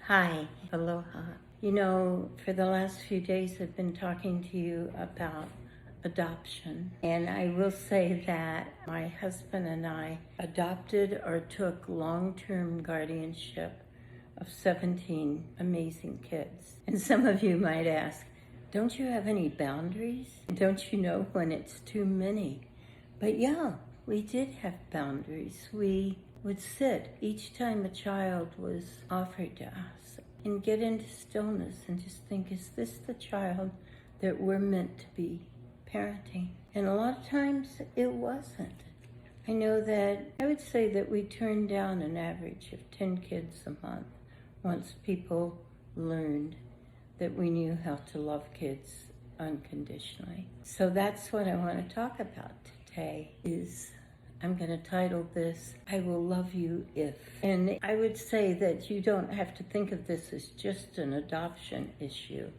Hi, aloha. You know, for the last few days I've been talking to you about adoption. And I will say that my husband and I adopted or took long-term guardianship of 17 amazing kids. And some of you might ask, don't you have any boundaries? Don't you know when it's too many? But yeah, we did have boundaries. We would sit each time a child was offered to us and get into stillness and just think, is this the child that we're meant to be parenting? And a lot of times it wasn't. I know that I would say that we turned down an average of 10 kids a month once people learned that we knew how to love kids unconditionally. So that's what I want to talk about today. I'm going to title this, I Will Love You If. And I would say that you don't have to think of this as just an adoption issue.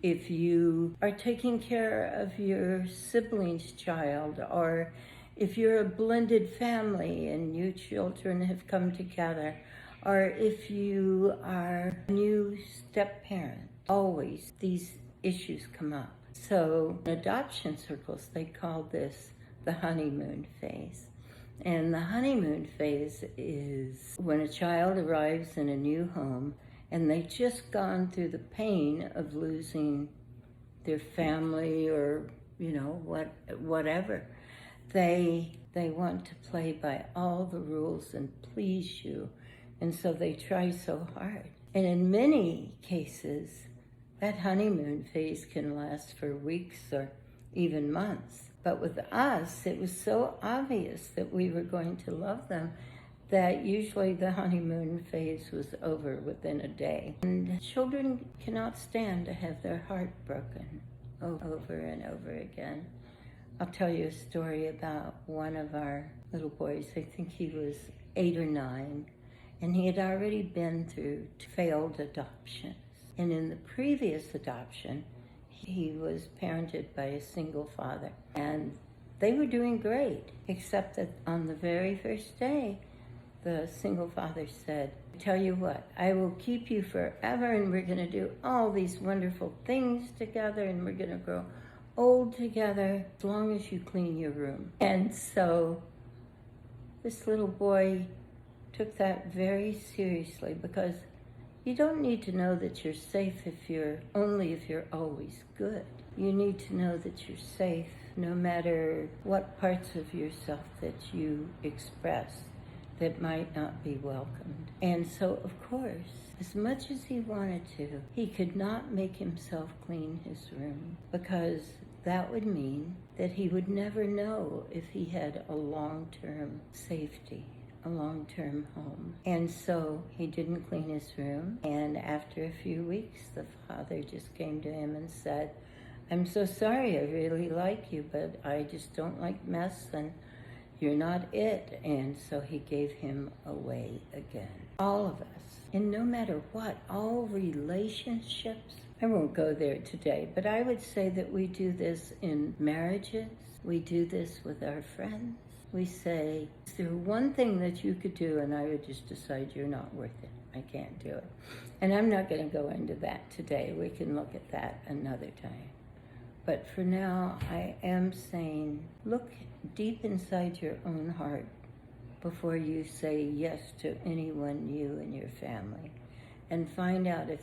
If you are taking care of your sibling's child, or if you're a blended family and you children have come together, or if you are a new step-parent, always these issues come up. So in adoption circles, they call this the honeymoon phase. And the honeymoon phase is when a child arrives in a new home and they've just gone through the pain of losing their family or, whatever. They want to play by all the rules and please you. And so they try so hard. And in many cases, that honeymoon phase can last for weeks or even months. But with us, it was so obvious that we were going to love them that usually the honeymoon phase was over within a day. And children cannot stand to have their heart broken over and over again. I'll tell you a story about one of our little boys. I think he was 8 or 9, and he had already been through failed adoptions. And in the previous adoption, he was parented by a single father, and they were doing great, except that on the very first day, the single father said, tell you what, I will keep you forever, and we're going to do all these wonderful things together, and we're going to grow old together as long as you clean your room. And so this little boy took that very seriously, because you don't need to know that you're safe if you're always good. You need to know that you're safe no matter what parts of yourself that you express that might not be welcomed. And so, of course, as much as he wanted to, he could not make himself clean his room, because that would mean that he would never know if he had a long-term safety, a long-term home. And so he didn't clean his room, and after a few weeks the father just came to him and said, I'm so sorry, I really like you, but I just don't like mess, and you're not it. And so he gave him away again. All of us, and no matter what, all relationships, I won't go there today, but I would say that we do this in marriages, we do this with our friends. We say, is there one thing that you could do? And I would just decide you're not worth it. I can't do it. And I'm not going to go into that today. We can look at that another time. But for now, I am saying, look deep inside your own heart before you say yes to anyone new in your family. And find out if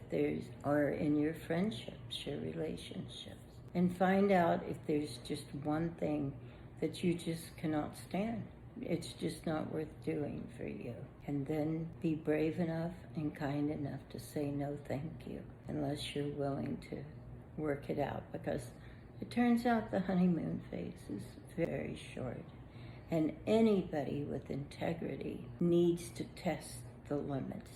or in your friendships, your relationships. And find out if there's just one thing that you just cannot stand. It's just not worth doing for you. And then be brave enough and kind enough to say no thank you, unless you're willing to work it out, because it turns out the honeymoon phase is very short. And anybody with integrity needs to test the limits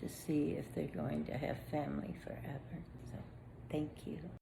to see if they're going to have family forever. So, thank you.